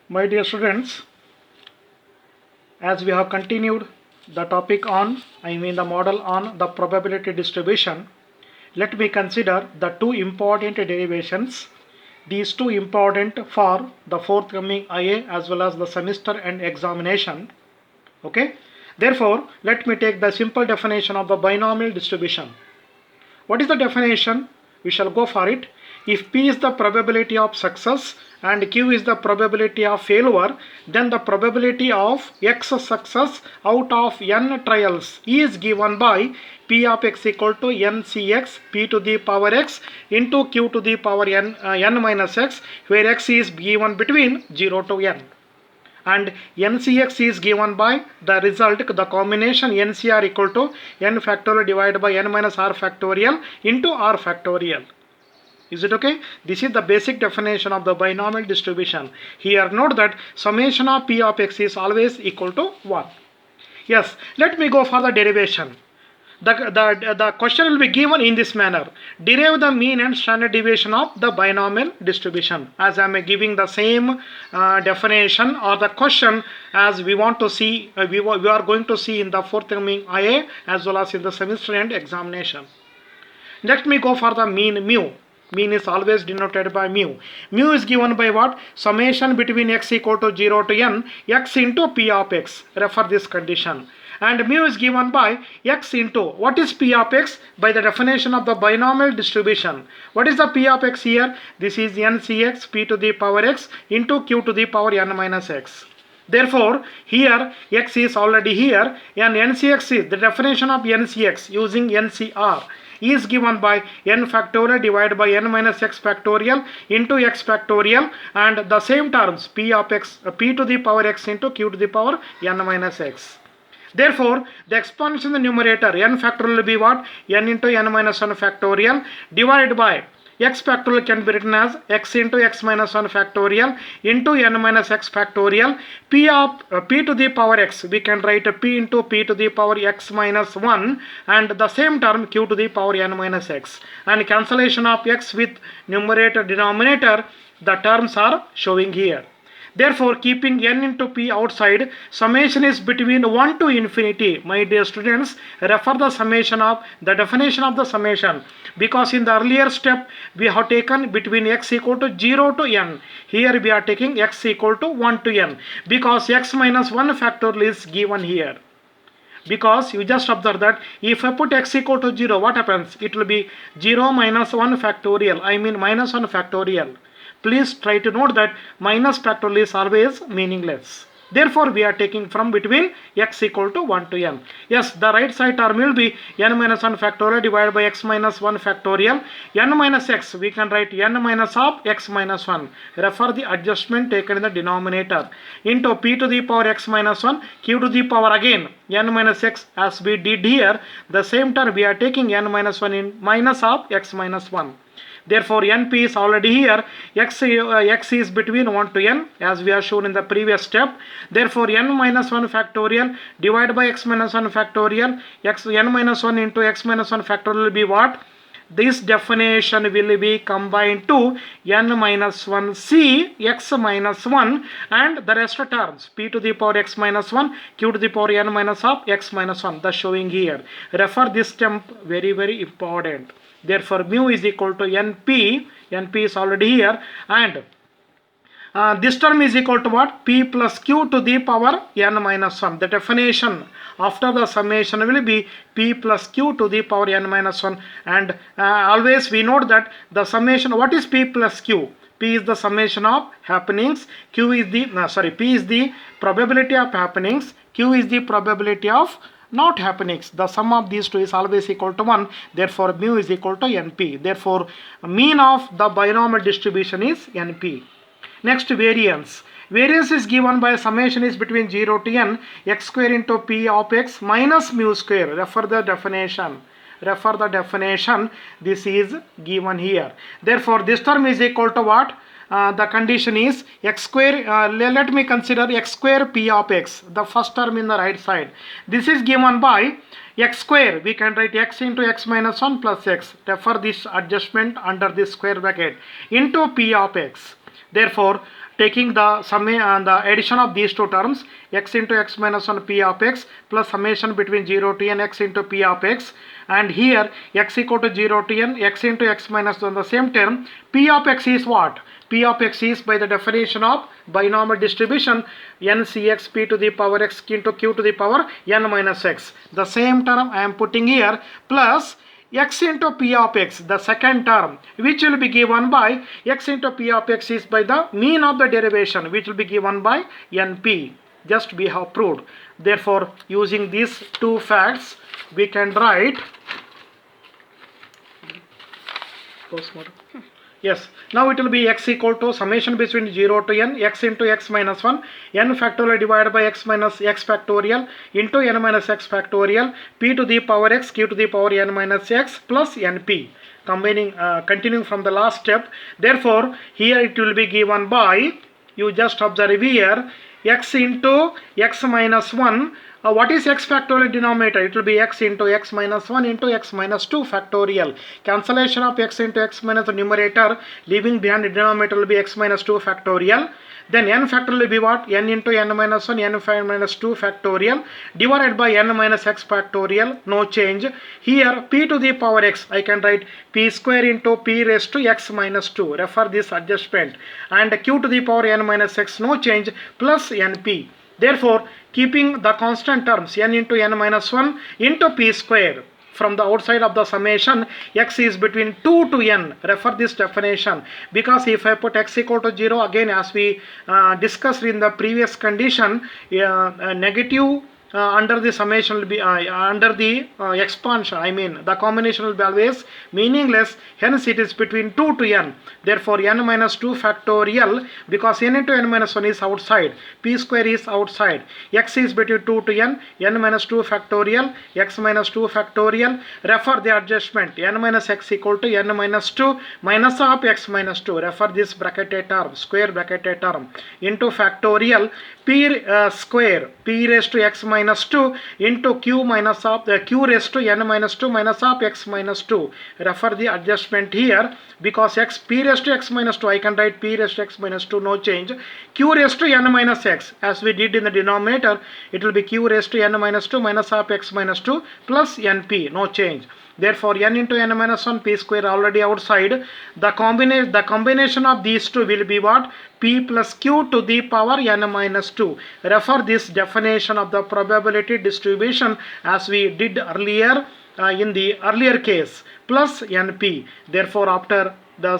My dear students, as we have continued the topic on, the model on the probability distribution, let me consider the two important derivations. These two important for the forthcoming IA as well as the semester and examination. Okay. Therefore, let me take the simple definition of the binomial distribution. What is the definition? We shall go for it. If P is the probability of success and Q is the probability of failure, then the probability of X success out of n trials is given by P of X equal to NCX P to the power X into Q to the power n minus X, where X is given between 0 to n. And NCX is given by the result, the combination NCR equal to n factorial divided by n minus r factorial into r factorial. Is it okay? This is the basic definition of the binomial distribution. Here note that summation of P of X is always equal to 1. Yes, let me go for the derivation. The question will be given in this manner. Derive the mean and standard deviation of the binomial distribution. As I am giving the same definition or the question as we want to see, we are going to see in the forthcoming IA as well as in the semester end examination. Let me go for the mean mu. Mean is always denoted by mu. Mu is given by what? Summation between x equal to 0 to n, x into P of X. Refer this condition. And mu is given by x into, what is P of X? By the definition of the binomial distribution. What is the P of X here? This is NCX P to the power X into Q to the power n minus X. Therefore, here X is already here and NCX is the definition of NCX using NCR is given by n factorial divided by n minus x factorial into x factorial, and the same terms P of X, P to the power X into Q to the power n minus X. Therefore, the exponent in the numerator n factorial will be what? N into n minus 1 factorial divided by x factorial can be written as x into x minus 1 factorial into n minus x factorial. P of P to the power X, we can write P into P to the power x minus 1 and the same term Q to the power n minus x. And cancellation of x with numerator denominator, the terms are showing here. Therefore, keeping n into p outside, summation is between 1 to infinity. My dear students, refer the summation of the definition of the summation, because in the earlier step we have taken between x equal to 0 to n. Here we are taking x equal to 1 to n, because x minus 1 factorial is given here. Because you just observe that if I put x equal to 0, what happens? It will be 0 minus 1 factorial, minus 1 factorial. Please try to note that minus factorial is always meaningless. Therefore, we are taking from between x equal to 1 to n. Yes, the right side term will be n minus 1 factorial divided by x minus 1 factorial. N minus x, we can write n minus of x minus 1. Refer the adjustment taken in the denominator. Into p to the power x minus 1, q to the power again n minus x, as we did here. The same term we are taking n minus 1 in minus of x minus 1. Therefore, np is already here. X is between 1 to n, as we have shown in the previous step. Therefore, n minus 1 factorial divided by x minus 1 factorial. N minus 1 into x minus 1 factorial will be what? This definition will be combined to n minus 1 c x minus 1 and the rest of terms p to the power x minus 1, q to the power n minus of x minus 1. Thus showing here. Refer this step, very, very important. Therefore, mu is equal to np. Np is already here, and this term is equal to what? P plus q to the power n minus 1. The definition after the summation will be p plus q to the power n minus 1. And always we note that the summation, what is p plus q? P is the summation of happenings. Q is the P is the probability of happenings. Q is the probability of not happenings. The sum of these two is always equal to 1. Therefore, mu is equal to np. Therefore, mean of the binomial distribution is np. Next, variance. Variance is given by summation is between 0 to n, x square into p of x minus mu square. Refer the definition. Refer the definition. This is given here. Therefore, this term is equal to what? The condition is x square, let me consider x square p of x, the first term in the right side. This is given by x square, we can write x into x minus 1 plus x, refer this adjustment under this square bracket, into p of x. Therefore, taking the sum and the addition of these two terms, x into x minus 1 p of x plus summation between 0 to n x into p of x, and here x equal to 0 to n x into x minus 1, the same term. P of x is what? P of x is, by the definition of binomial distribution, n cx p to the power x into q to the power n minus x. The same term I am putting here, plus x into p of x, the second term, which will be given by x into p of x is by the mean of the derivation, which will be given by np. Just we have proved. Therefore, using these two facts, we can write yes, now it will be x equal to summation between 0 to n x into x minus 1 n factorial divided by x minus x factorial into n minus x factorial p to the power x q to the power n minus x plus np. Combining, continuing from the last step. Therefore, here it will be given by, you just observe here, x into x minus 1. What is x factorial denominator? It will be x into x minus 1 into x minus 2 factorial. Cancellation of x into x minus the numerator, leaving behind the denominator will be x minus 2 factorial. Then n factorial will be what? N into n minus 1 n minus 2 factorial divided by n minus x factorial. No change. Here p to the power x, I can write p square into p raised to x minus 2. Refer this adjustment. And q to the power n minus x, no change, plus np. Therefore, keeping the constant terms n into n minus 1 into p square, from the outside of the summation, x is between 2 to n. Refer this definition. Because if I put x equal to 0, again as we discussed in the previous condition, negative under the summation will be under the expansion, I mean the combination will be always meaningless. Hence it is between 2 to n. Therefore n minus 2 factorial, because n into n minus 1 is outside, p square is outside, x is between 2 to n minus 2 factorial, x minus 2 factorial. Refer the adjustment, n minus x equal to n minus 2 minus of x minus 2. Refer this bracketed term, square bracketed term, into factorial p square, p raised to x minus 2 into q minus of q raised to n minus 2 minus of x minus 2. Refer the adjustment here, because x p raised to x minus 2, I can write p raised to x minus 2, no change. Q raised to n minus x, as we did in the denominator, it will be q raised to n minus 2 minus of x minus 2 plus np, no change. Therefore, n into n minus 1 p square already outside. The combination of these two will be what? P plus q to the power n minus 2. Refer this definition of the probability distribution as we did earlier in the earlier case, plus np. Therefore, after the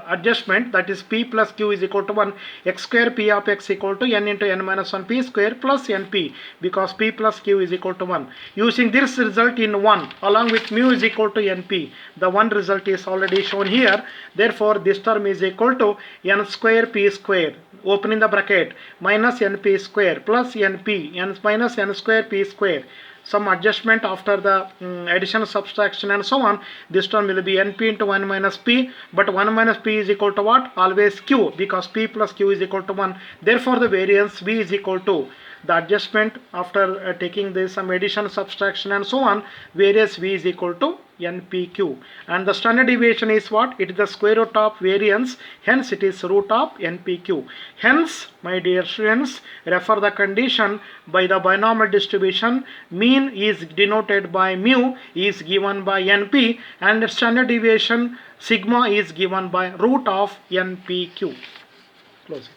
adjustment, that is p plus q is equal to 1, x square p of x equal to n into n minus 1 p square plus np, because p plus q is equal to 1. Using this result in 1 along with mu is equal to np, the one result is already shown here. Therefore, this term is equal to n square p square, opening the bracket, minus np square plus np, n minus n square p square. Some adjustment after the addition, subtraction and so on. This term will be np into 1 minus p, but 1 minus p is equal to what? Always q, because p plus q is equal to 1. Therefore, the variance v is equal to the adjustment after taking this some addition, subtraction and so on. Variance v is equal to npq, and the standard deviation is what? It is the square root of variance, hence it is root of npq. Hence, my dear students, refer the condition by the binomial distribution, mean is denoted by mu is given by np, and standard deviation sigma is given by root of npq. Close it.